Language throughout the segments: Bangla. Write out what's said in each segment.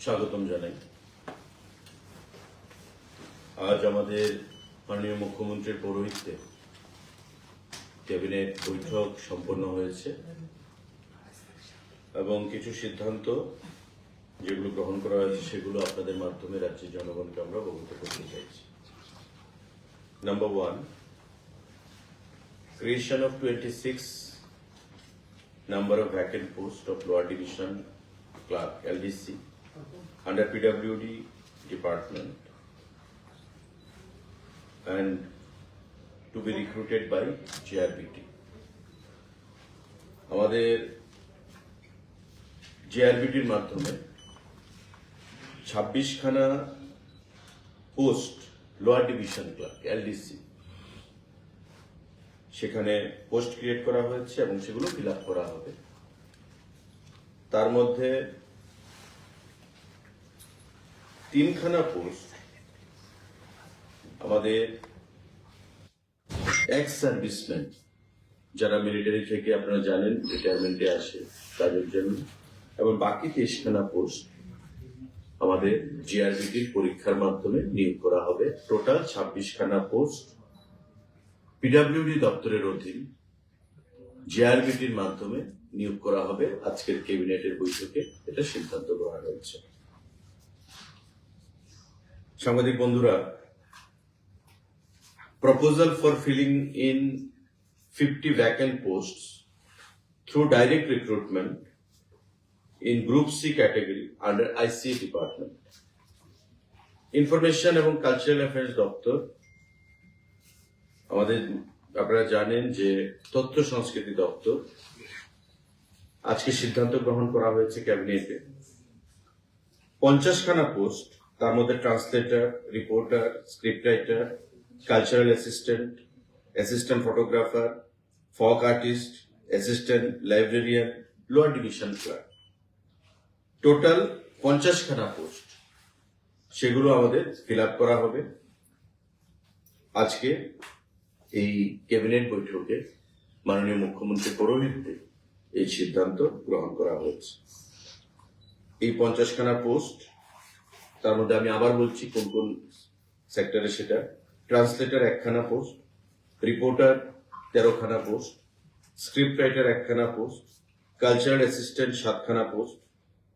স্বাগতম জানাই। আজ আমাদের মাননীয় মুখ্যমন্ত্রীর পৌরোহিত্যে ক্যাবিনেট বৈঠক সম্পন্ন হয়েছে এবং কিছু সিদ্ধান্ত যেগুলো গ্রহণ করা হয়েছে সেগুলো আপনাদের মাধ্যমে রাজ্যের জনগণকে আমরা অবগত করতে চাইছি। Number 1, creation of 26 number of vacant posts of Lower Division Clerk LDC under PWD department and to be recruited by GRBT. আমাদের জিআরবিটির মাধ্যমে 26খানা post lower division clerk LDC সেখানে পোস্ট ক্রিয়েট করা হয়েছে এবং সেগুলো ফিল আপ করা হবে। তার মধ্যে 3খানা পোস্ট আমাদের এক্স সার্ভিসম্যান যারা মিলিটারি থেকে আপনারা জানেন রিটায়ারমেন্টে আসে তাদের জন্য, এবং বাকি 23খানা পোস্ট আমাদের জিআরবিটির পরীক্ষার মাধ্যমে নিয়োগ করা হবে। টোটাল 26খানা পোস্ট পিডব্লিউডি দপ্তরের অধীন জিআরবিটির মাধ্যমে নিয়োগ করা হবে। আজকের ক্যাবিনেটের বৈঠকে এটা সিদ্ধান্ত গ্রহণ হয়েছে। সাংবাদিক বন্ধুরা, proposal for filling in 50 vacant posts through direct recruitment in Group C category under ICA department. Information এবং কালচারাল অ্যাফেয়ার্স দপ্তর, আমাদের আপনারা জানেন যে তথ্য সংস্কৃতি দপ্তর, আজকে সিদ্ধান্ত গ্রহণ করা হয়েছে ক্যাবিনেটে 50খানা পোস্ট, তার মধ্যে translator, reporter, script writer, cultural assistant, assistant photographer, folk artist, assistant librarian, lower division clerk, total 50খানা পোস্ট, সেগুলো আমাদের ফিল আপ করা হবে। আজকে এই ক্যাবিনেট বৈঠকে মাননীয় মুখ্যমন্ত্রীর পৌরোহিত্যে এই সিদ্ধান্ত গ্রহণ করা হয়েছে। এই 50খানা পোস্ট, তার মধ্যে আমি আবার বলছি কোন কোন সেক্টরে সেটা: ট্রান্সলেটর 1খানা পোস্ট, রিপোর্টার 13খানা পোস্ট, স্ক্রিপ্ট রাইটার 1খানা পোস্ট, কালচারাল অ্যাসিস্ট্যান্ট 7খানা পোস্ট,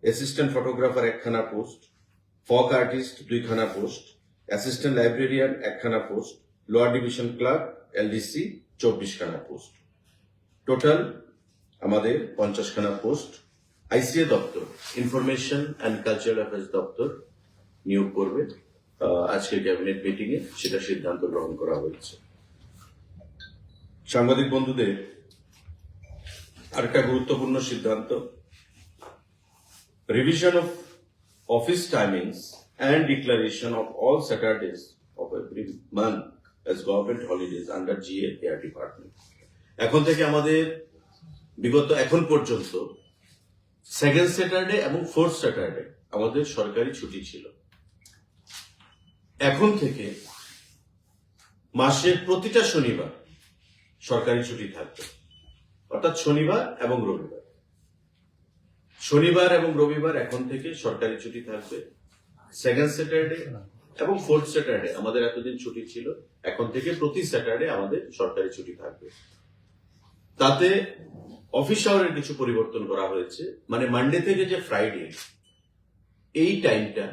অ্যাসিস্ট্যান্ট ফটোগ্রাফার 1খানা পোস্ট, ফক আর্টিস্ট 2খানা পোস্ট, অ্যাসিস্ট্যান্ট লাইব্রেরিয়ান 1খানা post, lower division clerk LDC 24খানা পোস্ট। টোটাল আমাদের 50খানা পোস্ট আইসিএ দপ্তর, ইনফরমেশন অ্যান্ড কালচারাল অ্যাফেয়ার্স দপ্তর নিয়োগ করবে। আজকের ক্যাবিনেট মিটিং এ সেটা সিদ্ধান্ত গ্রহণ করা হয়েছে। সাংবাদিক বন্ধুদের, আরেকটা গুরুত্বপূর্ণ সিদ্ধান্ত: revision of office timings and declaration of all স্যাটারডেজ of every month as government holidays under GA air department. এখন থেকে আমাদের বিগত এখন পর্যন্ত সেকেন্ড স্যাটারডে এবং ফোর্থ স্যাটারডে আমাদের সরকারি ছুটি ছিল। এখন থেকে মাসের প্রতিটা শনিবার সরকারি ছুটি থাকবে, অর্থাৎ শনিবার এবং রবিবার। শনিবার এবং রবিবার এখন থেকে সরকারি ছুটি থাকবে। সেকেন্ড স্যাটারডে এবং ফোর্থ স্যাটারডে আমাদের এতদিন ছুটি ছিল, এখন থেকে প্রতি স্যাটারডে আমাদের সরকারি ছুটি থাকবে। তাতে অফিস আওয়ারের কিছু পরিবর্তন করা হয়েছে, মানে মানডে থেকে যে ফ্রাইডে এই টাইমটা,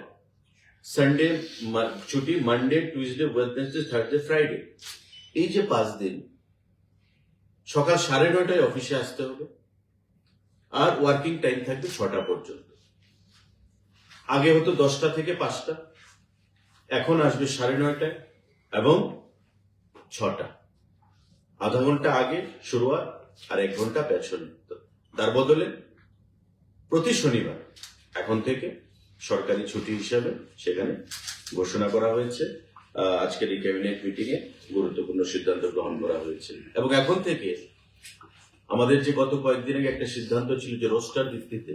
সানডে ছুটি, Monday, Tuesday, Wednesday, Thursday, Friday, এই যে 5 দিন সকাল 9:30টায় অফিসে আসতে হবে, আর ওয়ার্কিং টাইম থাকবে 6টা পর্যন্ত। আগে হতো 10টা থেকে 5টা, এখন আসবে 9:30টায় এবং 6টা। আধা ঘন্টা আগে শুরুয়াত আর 1 ঘন্টা পেছনে। তার বদলে প্রতি শনিবার এখন থেকে সরকারি ছুটি হিসাবে সেখানে ঘোষণা করা হয়েছে। আজকের এই ক্যাবিনেট মিটিং এ গুরুত্বপূর্ণ সিদ্ধান্ত গ্রহণ করা হয়েছে। এবং এখন থেকে আমাদের যে গত কয়েকদিন আগে একটা সিদ্ধান্ত ছিল যে রোস্টার ভিত্তিতে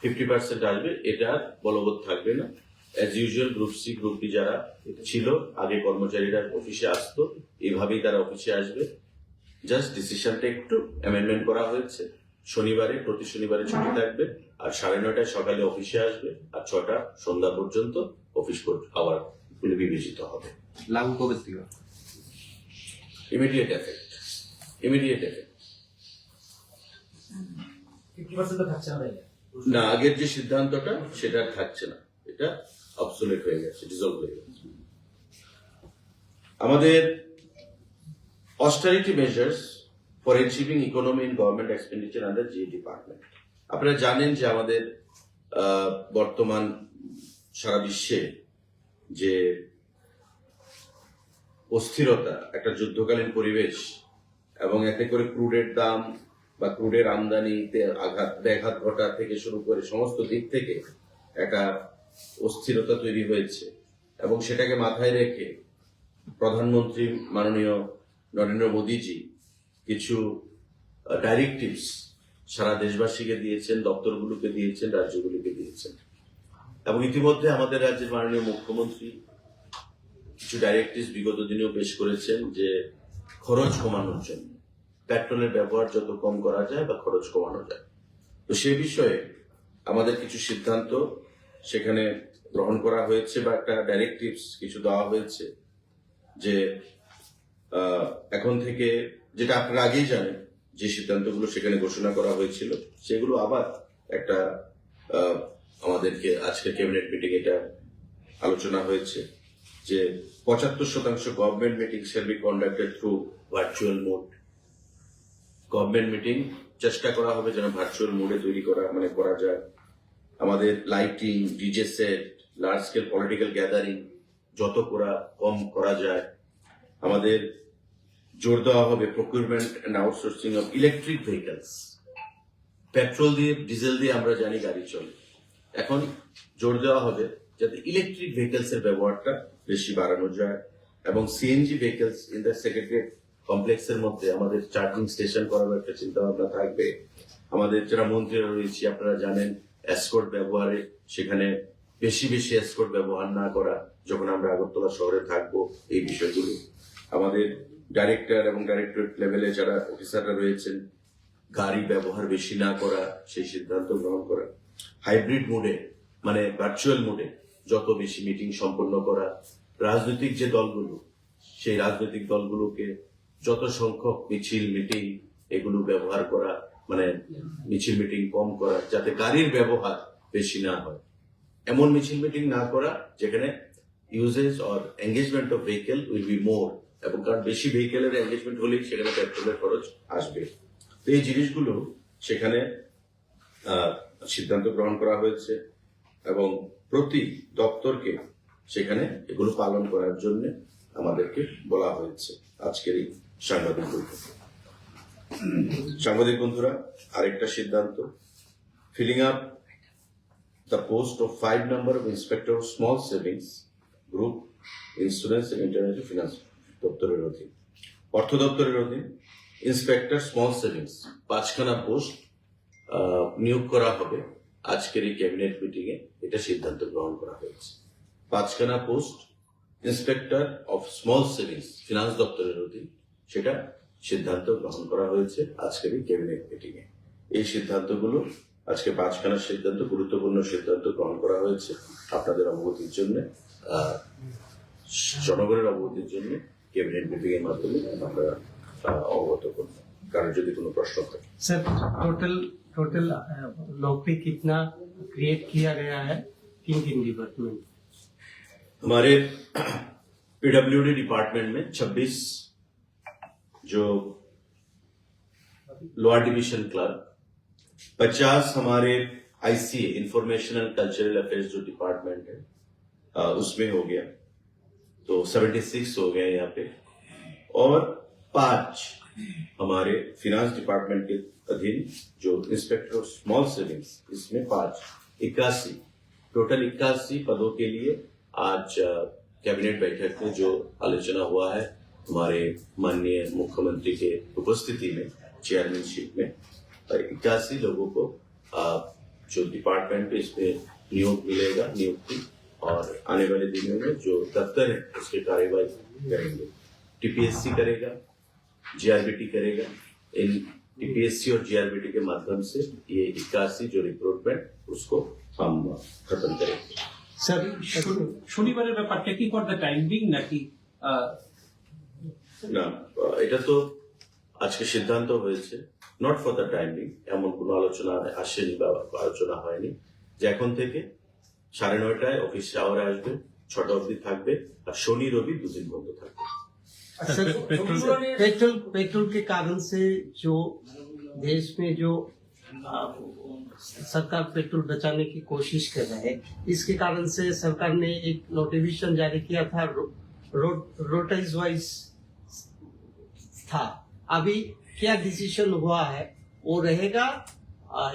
50% আসবে, এটা বলবৎ থাকবে না। As usual group C, group D যারা ছিল আগে কর্মচারীরা অফিসে আসতো, এইভাবেই তারা অফিসে আসবে। জাস্ট ডিসিশনটা একটু অ্যামেন্ডমেন্ট করা হয়েছে। শনিবারে প্রতি শনিবারে ছুটি থাকবে, আর 9:30 সকালে অফিসে আসবে, আর 6টা সন্ধ্যা পর্যন্ত অফিস আবার গুলি বিবেচিত হবে। লাগু কবে থেকে? Immediate effect. 50% থাকছে না? না, আগের যে সিদ্ধান্তটা সেটা আর থাকছে না, এটা অবসোলেট হয়ে গেছে, ডিজলভ হয়ে গেছে। আমাদের austerity measures for achieving economy in government expenditure under the department. আপনারা জানেন যে আমাদের বর্তমান সারা বিশ্বে যে অস্থিরতা, একটা যুদ্ধকালীন পরিবেশ, এবং এতে করে ক্রুডের দাম বা ক্রুডের আমদানিতে ব্যাঘাত ঘটা থেকে শুরু করে সমস্ত দিক থেকে একটা অস্থিরতা তৈরি হয়েছে, এবং সেটাকে মাথায় রেখে প্রধানমন্ত্রী মাননীয় নরেন্দ্র মোদীজি কিছু ডাইরেক্টিভস সারা দেশবাসীকে দিয়েছেন, দপ্তরগুলোকে দিয়েছেন, রাজ্যগুলিকে দিয়েছেন। এবং ইতিমধ্যে আমাদের রাজ্যের মাননীয় মুখ্যমন্ত্রী কিছু ডাইরেক্টিভস বিগত দিনেও পেশ করেছেন, যে খরচ কমানোর জন্য পেট্রোলের ব্যবহার যত কম করা যায় বা খরচ কমানো যায়। তো সেই বিষয়ে আমাদের কিছু সিদ্ধান্ত সেখানে গ্রহণ করা হয়েছে, বা একটা ডাইরেক্টিভস কিছু দেওয়া হয়েছে, যে এখন থেকে, যেটা আপনারা আগেই জানেন, যে সিদ্ধান্তগুলো সেখানে ঘোষণা করা হয়েছিল সেগুলো আবার একটা আমাদেরকে আজকে ক্যাবিনেট মিটিং এটা আলোচনা হয়েছে, যে 75% government meeting shall be conducted through virtual mode. Government meeting চেষ্টা করা হবে যেন ভার্চুয়াল মোডে তৈরি করা যায়। আমাদের lighting, DJ set, large scale political gathering যত কম করা যায়। আমাদের জোর দেওয়া হবে procurement and outsourcing of electric vehicles. Petrol দিয়ে, ডিজেল দিয়ে আমরা জানি গাড়ি চলে, এখন জোর দেওয়া হবে যাতে ইলেকট্রিক ভেহিকলস এর ব্যবহারটা বেশি বাড়ানো যায়, এবং CNG vehicles in the secretariat কমপ্লেক্সের মধ্যে আমাদের চার্জিং স্টেশন করার একটা চিন্তা ভাবনা থাকবে। আমাদের যারা মন্ত্রীরা রয়েছে আপনারা জানেন, এসকর্ট ব্যবহারে সেখানে বেশি এসকর্ট ব্যবহার না করা যখন আমরা আগরতলা শহরে থাকবো, এই বিষয়গুলো। আমাদের ডাইরেক্টর এবং ডাইরেক্টরেট লেভেলে যারা অফিসাররা রয়েছেন, গাড়ি ব্যবহার বেশি না করা, সেই সিদ্ধান্ত গ্রহণ করা। হাইব্রিড মোডে মানে ভার্চুয়াল মোডে যত বেশি মিটিং সম্পন্ন করা। রাজনৈতিক যে দলগুলো, সেই রাজনৈতিক দলগুলোকে যত সংখ্যক মিছিল মিটিং এগুলো ব্যবহার করা, মানে মিছিল মিটিং কম করা, যাতে গাড়ির ব্যবহার বেশি না হয়। এমন মিছিল মিটিং না করা যেখানে uses or engagement of vehicle will be more, এবং কারণ বেশি ভেহিকেলের এঙ্গেজমেন্ট হলেই সেখানে পেট্রোলের খরচ আসবে। তো এই জিনিসগুলো সেখানে সিদ্ধান্ত গ্রহণ করা হয়েছে, এবং প্রতি দপ্তরকে সেখানে এগুলো পালন করার জন্য আমাদেরকে বলা হয়েছে আজকের এই সাংবাদিক বৈঠকে। সাংবাদিক বন্ধুরা, আরেকটা সিদ্ধান্ত, filling up the post of 5 number of inspector of small savings group insurance and international finance দপ্তরের অধীন, অর্থ দপ্তরের অধীন ইন্সপেক্টর স্মল সেভিংস 5খানা পোস্ট নিয়োগ করা হবে। আজকের এই ক্যাবিনেট মিটিং এ এটা সিদ্ধান্ত গ্রহণ করা হয়েছে। 5খানা post inspector of small savings finance দপ্তরের অধীন, সেটা সিদ্ধান্ত গ্রহণ করা হয়েছে আজকের এই ক্যাবিনেট মিটিং এ। এই সিদ্ধান্তগুলো আজকে 5খানা সিদ্ধান্ত, গুরুত্বপূর্ণ সিদ্ধান্ত গ্রহণ করা হয়েছে আপনাদের অবগতির জন্য, জনগণের অবগতির জন্য ক্যাবিনেট মিটিং এর মাধ্যমে আমরা অবগত করব। কারণ যদি কোনো प्रश्न থাকে। सर, टोटल नौकरी कितना क्रिएट किया गया है किन डिपार्टमेंट? हमारे पीडब्ल्यूडी डिपार्टमेंट में 26 जो लोअर डिवीजन क्लर्क, 50 हमारे ICA information and cultural affairs जो डिपार्टमेंट है उसमें हो गया, तो 76 हो गए यहाँ पे, और 5 हमारे फिनांस डिपार्टमेंट के अधीन जो इंस्पेक्टर ऑफ स्मॉल सेविंग्स, इसमें 5 81 टोटल 81 पदों के लिए आज कैबिनेट बैठक में जो आलोचना हुआ है हमारे माननीय मुख्यमंत्री के उपस्थिति में, चेयरमैनशिप में 81 लोगों को जो डिपार्टमेंट पे इसमें नियोग मिलेगा, नियुक्ति, और आने वाले दिनों में जो दफ्तर है उसकी कार्यवाही करेंगे। टीपीएससी करेगा, जीआरबीटी करेगा, इन टीपीएससी और जीआरबीटी के माध्यम से ये 81 जो रिक्रूटमेंट उसको हम खत्म करेंगे। सर শনিবারের ব্যাপারটা কি ফর দ্য টাইম বিং নাকি না, এটা তো আজকে সিদ্ধান্ত হয়েছে নট ফর দ্য টাইমিং, এমন কোনো আলোচনা আসেনি বা আলোচনা হয়নি যে এখন থেকে 9:30 অফিস আওয়ারে আসবে, 6টা অবধি থাকবে, আর শনি রবি দুদিন বন্ধ থাকবে। सर पेट्रोल के कारण से जो देश में जो सरकार पेट्रोल बचाने की कोशिश कर रहा है, इसके कारण से सरकार ने एक नोटिफिकेशन जारी किया था, रोटेज वाइज था। अभी क्या डिसीजन हुआ है, वो रहेगा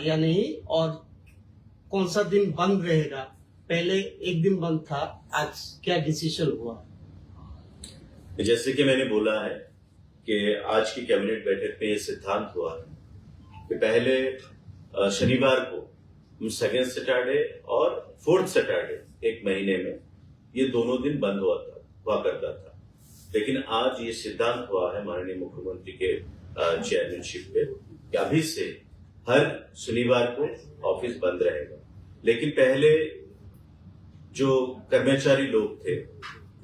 या नहीं, और कौन सा दिन बंद रहेगा? पहले एक दिन बंद था, आज क्या डिसीजन हुआ? जैसे कि मैंने बोला है कि आज की कैबिनेट बैठक में ये सिद्धांत हुआ है कि पहले शनिवार को सेकेंड सैटरडे और फोर्थ सैटरडे एक महीने में ये दोनों दिन बंद हुआ करता था, लेकिन आज ये सिद्धांत हुआ है माननीय मुख्यमंत्री के चेयरमैनशिप पे कि अभी से हर शनिवार को ऑफिस बंद रहेगा। लेकिन पहले जो कर्मचारी लोग थे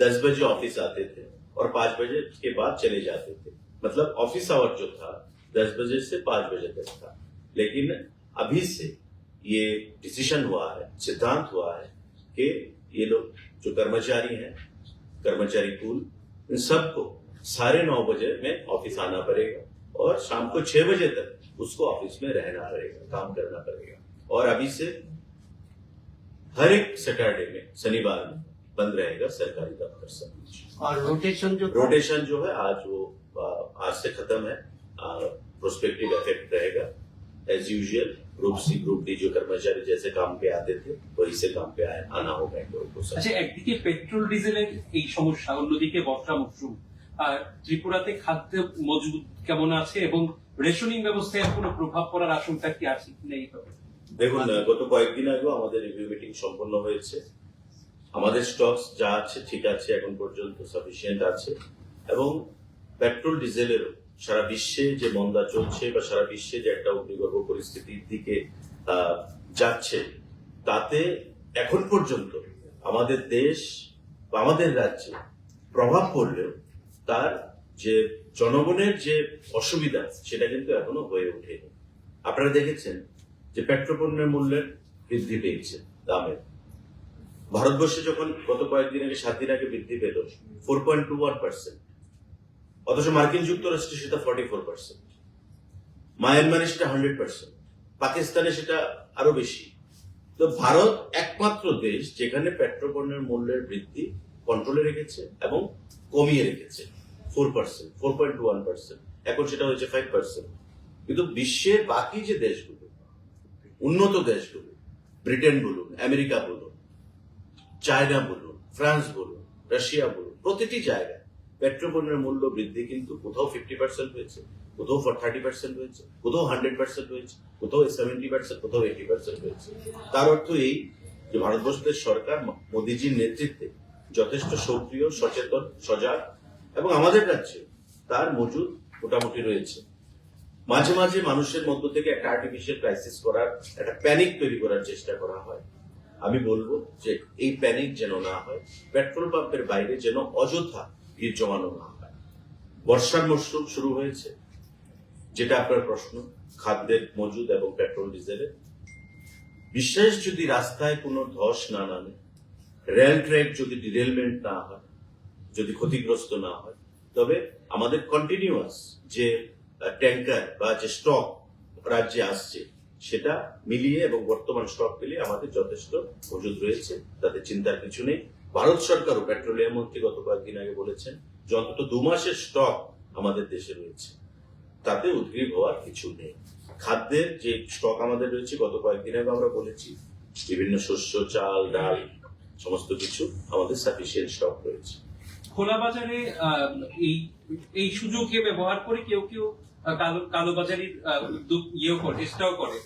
10 बजे ऑफिस आते थे और 5 बजे के बाद चले जाते थे, मतलब ऑफिस आवर जो था 10 बजे से 5 बजे तक था। लेकिन अभी से ये डिसीजन हुआ है, सिद्धांत हुआ है कि ये लोग जो कर्मचारी हैं, कर्मचारी पूल, इन सबको 9:30 बजे में ऑफिस आना पड़ेगा और शाम को 6 बजे तक उसको ऑफिस में रहना पड़ेगा, काम करना पड़ेगा। और अभी से हर एक सैटरडे में, शनिवार में बंद रहेगा सरकारी दफ्तर सब कुछ। और रोटेशन जो है आज वो आज से खत्म है, प्रोस्पेक्टिव इफेक्ट रहेगा as usual. Group C group D जो कर्मचारी जैसे काम पे आते थे वही से काम पे आना होगा इन लोगों को। আচ্ছা, একদিকে পেট্রোল ডিজেলের এই সমস্যা, অন্যদিকে বর্ষা মৌসুম, আর ত্রিপুরাতে খাদ্য মজুদ কেমন আছে এবং রেশনিং ব্যবস্থায় কোনো প্রভাব পড়ার আশঙ্কা কি আছে নেই? দেখুন, গত কয়েকদিন আগেও আমাদের রিভিউ মিটিং সম্পন্ন হয়েছে। আমাদের স্টকস যা আছে ঠিক আছে, এখন পর্যন্ত সাফিসিয়েন্ট আছে, এবং পেট্রোল ডিজেলেরও সারা বিশ্বে যে মন্দা চলছে বা সারা বিশ্বে যে একটা অগ্নিগর্ভ পরিস্থিতির দিকে যাচ্ছে, তাতে এখন পর্যন্ত আমাদের দেশ বা আমাদের রাজ্যে প্রভাব পড়লেও তার যে জনগণের যে অসুবিধা সেটা কিন্তু এখনো হয়ে ওঠেনি। আপনারা দেখেছেন যে পেট্রোপণ্যের মূল্যের বৃদ্ধি পেয়েছে দামের। ভারতবর্ষে যখন গত কয়েকদিন আগে 7 দিন আগে বৃদ্ধি পেল 4.21%, অথচ মার্কিন যুক্তরাষ্ট্রে সেটা 44%, মায়ানমারে সেটা 100%, পাকিস্তানে সেটা আরো বেশি। তো ভারত একমাত্র দেশ যেখানে পেট্রোপণ্যের মূল্যের বৃদ্ধি কন্ট্রোলে রেখেছে এবং কমিয়ে রেখেছে 4%, 4.1%, এখন সেটা হয়েছে 5%। কিন্তু বিশ্বের বাকি যে দেশগুলো, উন্নত দেশগুলো, ব্রিটেন বলুন, আমেরিকা বলুন, চায়না বলুন, ফ্রান্স বলুন, রাশিয়া বলুন, প্রতিটি জায়গায় পেট্রোপণ্যের মূল্য বৃদ্ধি কিন্তু কোথাও 50% হয়েছে, কোথাও 30% হয়েছে, কোথাও 100% হয়েছে, কোথাও 70%, কোথাও 80% হয়েছে। তার অর্থ এই যে ভারতবর্ষের সরকার মোদীজির নেতৃত্বে যথেষ্ট সক্রিয়, সচেতন, সজাগ, এবং আমাদের রাজ্যে তার মজুদ মোটামুটি রয়েছে। মাঝে মাঝে মানুষের মধ্য থেকে একটা আর্টিফিশিয়াল ক্রাইসিস করার, একটা প্যানিক তৈরি করার চেষ্টা করা হয়। আমি বলবো যে এই প্যানিক যেন না হয়, পেট্রোল পাম্পের বাইরে যেন অযথা ভিড় জমানো না হয়। বর্ষার মরশুম শুরু হয়েছে, যেটা আপনার প্রশ্ন, খাদ্যের মজুদ এবং পেট্রোল ডিজেলের। বিশেষ যদি রাস্তায় কোনো ধস না নামে, রেল ট্র্যাক যদি ডিরেলমেন্ট না হয়, যদি ক্ষতিগ্রস্ত না হয়, তবে আমাদের কন্টিনিউয়াস যে ট্যাঙ্কার বা যে স্টক রাজ্যে আসছে সেটা মিলিয়ে এবং বর্তমান স্টক মিলিয়ে আমাদের যথেষ্ট মজুদ রয়েছে, তাতে চিন্তার কিছু নেই। ভারত সরকারও, পেট্রোলিয়াম মন্ত্রী গত কয়েকদিন আগে বলেছেন যে অন্তত 2 মাসের স্টক আমাদের দেশে রয়েছে, তাতে উদ্গ্রীব হওয়ার কিছু নেই। খাদ্যের যে স্টক আমাদের রয়েছে, গত কয়েকদিন আগে আমরা বলেছি, বিভিন্ন শস্য, চাল, ডাল, সমস্ত কিছু আমাদের সাফিসিয়েন্ট স্টক রয়েছে। খোলা বাজারে এই সুযোগকে ব্যবহার করে কেউ কেউ কালোবাজারির উদ্যোগ চেষ্টাও করে।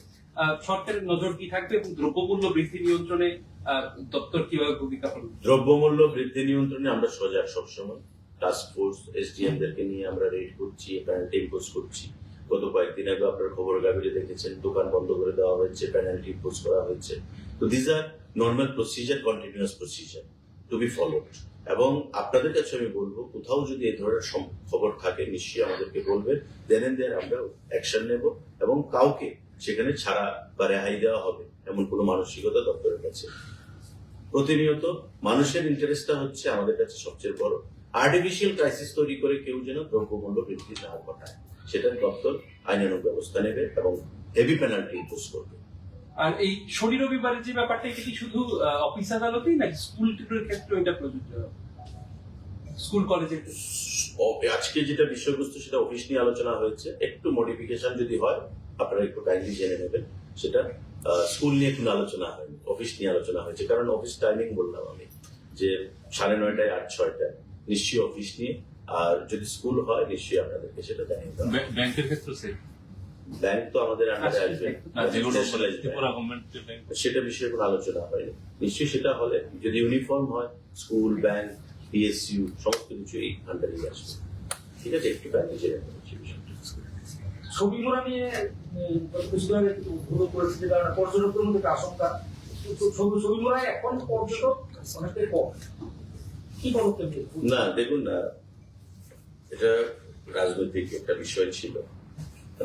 সরকারের নজর কি থাকবে এবং দ্রব্যমূল্য বৃদ্ধি নিয়ন্ত্রণে দপ্তর কিভাবে ভূমিকা পালন? দ্রব্যমূল্য বৃদ্ধি নিয়ন্ত্রণে আমরা সজাগ সবসময়। টাস্ক ফোর্স, এসডিএম দেরকে নিয়ে আমরা রেড করছি, পেনাল্টি ইম্পোজ করছি। গত কয়েকদিন আগে আপনার খবর কাগজে দেখেছেন দোকান বন্ধ করে দেওয়া হয়েছে, পেনাল্টি ইম্পোজ করা হয়েছে। তো these are normal procedure, continuous procedure to be followed. এবং আপনাদের কাছে আমি বলবো, কোথাও যদি এই ধরনের খবর থাকে নিশ্চয়ই আমাদেরকে বলবেন, দেন এন্ড দেয়ার আমরা অ্যাকশন নেব এবং কাউকে সেখানে ছাড়া বা রেহাই দেওয়া হবে এমন কোনো মানসিকতা দপ্তরের কাছে। প্রতিনিয়ত মানুষের ইন্টারেস্টটা হচ্ছে আমাদের কাছে সবচেয়ে বড়। আর্টিফিশিয়াল ক্রাইসিস তৈরি করে কেউ যেন দ্রব্যমূল্য বৃদ্ধি না ঘটায়, সেটার দপ্তর আইনানুগ ব্যবস্থা নেবে এবং হেভি পেনাল্টি ইম্পোজ করবে। আর এই শনি রবিবারের যে ব্যাপারটা, এটা কি শুধু অফিস আদালতেই নাকি স্কুল টিউটরের ক্ষেত্রে এটা প্রযোজ্য? স্কুল কলেজের আজকে যেটা বিষয়বস্তু সেটা অফিস নিয়ে আলোচনা হয়েছে, একটু মডিফিকেশন যদি হয় আপনারা একটু কাইন্ডলি জেনে নেবেন। সেটা স্কুল নিয়ে কোনো আলোচনা হয়নি, অফিস নিয়ে আলোচনা হয়েছে। কারণ অফিস টাইমিং বললাম আমি যে 9:30 আর 6টা, নিশ্চয়ই অফিস নিয়ে। আর যদি স্কুল হয় নিশ্চয়ই আপনাদেরকে সেটা জানিয়ে দেওয়া হবে। ব্যাংকের ক্ষেত্রে স্যার ব্যাংক তো আমাদের আন্ডারে আসবে, যেগুলো ত্রিপুরা গভর্নমেন্টের ব্যাংক, সেটা বিষয়ে কোনো আলোচনা হয়নি। নিশ্চয়ই সেটা হলে যদি ইউনিফর্ম হয়, স্কুল, ব্যাংক, পিএসইউ সমস্ত কিছু এই আন্ডারেই আসবে। ঠিক আছে, একটু কাইন্ডলি জেনে নেবেন সেই বিষয়টা। ছবি মোড়া নিয়ে কিছুদিন আগে উদ্বোধন করেছে, যেটা পর্যটকদের মধ্যে একটা আশঙ্কা। ছবি মোড়ায় এখন পর্যটক অনেকটাই কম, কি পদক্ষেপ নেবে? না দেখুন না, এটা রাজনৈতিক একটা বিষয় ছিল।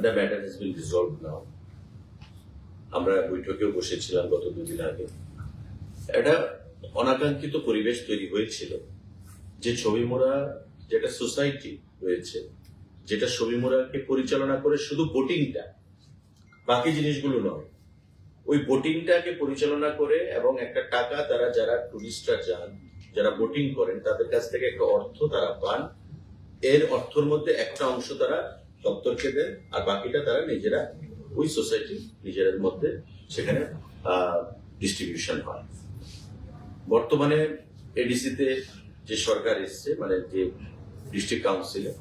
The matter has been resolved now. আমরা বৈঠকেও বসেছিলাম গত 2 দিন আগে। একটা অনাকাঙ্ক্ষিত পরিবেশ তৈরি হয়েছিল যে ছবি মোড়া যেটা সোসাইটি রয়েছে, যেটা ছবি মোড়াকে পরিচালনা করে শুধু বোটিংটা, বাকি জিনিসগুলো নয়, ওই বোটিংটাকে পরিচালনা করে এবং একটা টাকা তারা যারা টুরিস্টরা যান, যারা বোটিং করেন তাদের কাছ থেকে একটা অর্থ তারা পান। এর অর্থের মধ্যে একটা অংশ তারা দপ্তরকে দেন আর বাকিটা তারা নিজেরা ওই সোসাইটি নিজেদের মধ্যে সেখানে ডিস্ট্রিবিউশন হয়। বর্তমানে এডিসিতে যে সরকার এসছে, মানে যে ডিস্ট্রিক্ট কাউন্সিলে,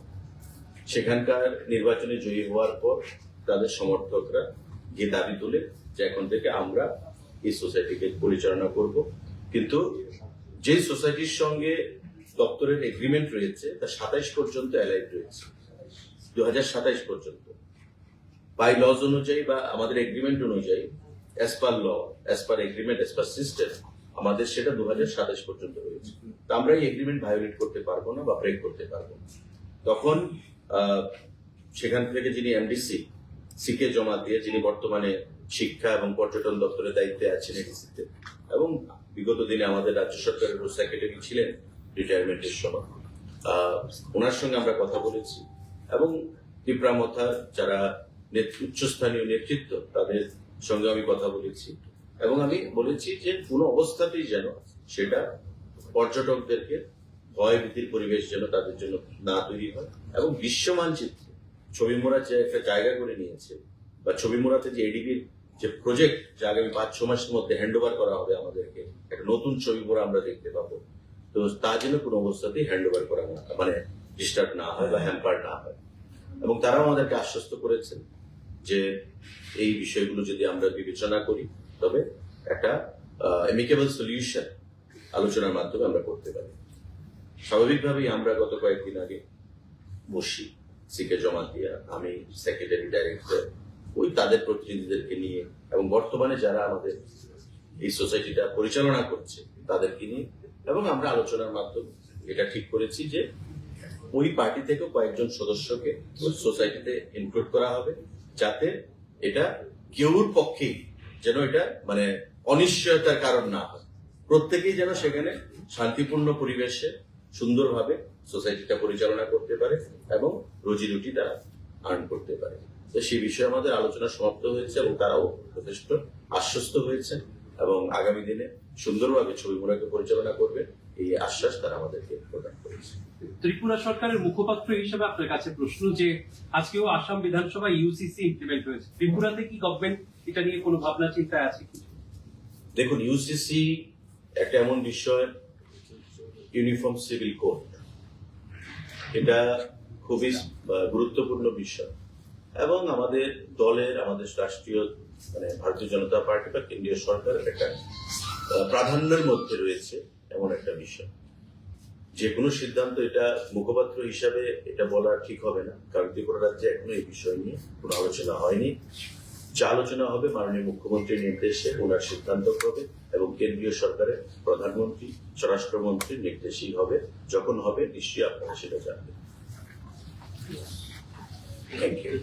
সেখানকার নির্বাচনে জয়ী হওয়ার পর তাদের সমর্থকরা যে দাবি তোলে যে এখন থেকে আমরা এই সোসাইটিকে পরিচালনা করব। কিন্তু যে সোসাইটির সঙ্গে দপ্তরের এগ্রিমেন্ট রয়েছে তা 27 পর্যন্ত অ্যালাইড রয়েছে, 2027 পর্যন্ত। বাই লজ অনুযায়ী বা আমাদের এগ্রিমেন্ট অনুযায়ী, as per law, as per agreement, as per system, আমাদের সেটা 2027 পর্যন্ত রয়েছে। তা আমরা এই এগ্রিমেন্ট ভায়োলেট করতে পারবো না বা ব্রেক করতে পারবো না। তখন সেখান থেকে যিনি এমডিসি সিকে জমা দিয়ে, যিনি বর্তমানে শিক্ষা এবং পর্যটন দপ্তরের দায়িত্বে আছেন এডিসিতে, এবং বিগত দিনে আমাদের রাজ্য সরকারের সেক্রেটারি ছিলেন রিটায়ারমেন্টের সময়, ওনার সঙ্গে আমরা কথা বলেছি এবং ত্রিপুরা মথার যারা উচ্চস্থানীয় নেতৃত্ব তাদের সঙ্গে আমি কথা বলেছি এবং আমি বলেছি যে কোনো অবস্থাতেই যেন সেটা পর্যটকদেরকে ভয় ভীতির পরিবেশ যেন তাদের জন্য না তৈরি হয়। এবং বিশ্ব মানচিত্রে ছবি মোড়া যে একটা জায়গা করে নিয়েছে, বা ছবি মোড়াতে যে এডিবির যে প্রজেক্ট, যা আগামী 5-6 মাসের মধ্যে হ্যান্ড ওভার করা হবে আমাদেরকে, একটা নতুন ছবি মোড়া আমরা দেখতে পাবো। তো তা যেন কোনো অবস্থাতেই হ্যান্ড ওভার করা না, মানে ডিস্টার্ব না হয় বা হ্যাম্পার না হয়। এবং তারাও আমাদেরকে আশ্বস্ত করেছেন যে এই বিষয়গুলো যদি আমরা বিবেচনা করি তবে একটা এমিকেবল সলিউশন আলোচনার মাধ্যমে আমরা করতে পারি। স্বাভাবিকভাবেই আমরা গত কয়েকদিন আগে বসি, সিকে জমা দিয়ে আমি, সেক্রেটারি, ডাইরেক্টর, ওই তাদের প্রতিনিধিদেরকে নিয়ে এবং বর্তমানে যারা আমাদের এই সোসাইটিটা পরিচালনা করছে তাদেরকে নিয়ে, এবং আমরা আলোচনার মাধ্যমে এটা ঠিক করেছি যে ওই পার্টি থেকে কয়েকজন সদস্যকে ওই সোসাইটিতে ইনক্লুড করা হবে, যাতে এটা কেউর পক্ষেই যেন এটা মানে অনিশ্চয়তার কারণ না হয়। প্রত্যেকেই যেন সেখানে শান্তিপূর্ণ পরিবেশে সুন্দরভাবে সোসাইটিটা পরিচালনা করতে পারে এবং রুজি রুটি তারা আর্ন করতে পারে। তো সেই বিষয়ে আমাদের আলোচনা সমাপ্ত হয়েছে এবং তারাও যথেষ্ট আশ্বস্ত হয়েছেন এবং আগামী দিনে সুন্দরভাবে ছবি মোড়াকে পরিচালনা করবে এই আশ্বাস তারা আমাদেরকে প্রদান করেছে। ত্রিপুরা সরকারের মুখপাত্র হিসেবে আপনার কাছে প্রশ্ন যে আজকেও আসাম বিধানসভা ইউসিসি ইমপ্লিমেন্ট হয়েছে, ত্রিপুরাতে কি গভর্নমেন্ট এটা নিয়ে কোনো ভাবনা চিন্তায় আছে কি? দেখুন, ইউসিসি একটা এমন বিষয়, ইউনিফর্ম সিভিল কোড, এটা খুবই গুরুত্বপূর্ণ বিষয় এবং আমাদের দলের, আমাদের রাষ্ট্রীয় মানে ভারতীয় জনতা পার্টি বা কেন্দ্রীয় সরকারের একটা প্রাধান্যের মধ্যে রয়েছে এমন একটা বিষয়। যে কোনো সিদ্ধান্ত, এটা মুখপাত্র হিসাবে এটা বলা ঠিক হবে না, কারণ ত্রিপুরা রাজ্যে এখনো এই বিষয় নিয়ে কোনো আলোচনা হয়নি। যা আলোচনা হবে মাননীয় মুখ্যমন্ত্রীর নির্দেশে ওনার সিদ্ধান্ত হবে এবং কেন্দ্রীয় সরকারের প্রধানমন্ত্রী, স্বরাষ্ট্রমন্ত্রীর নির্দেশেই হবে। যখন হবে নিশ্চয়ই আপনারা সেটা জানবেন। Thank you.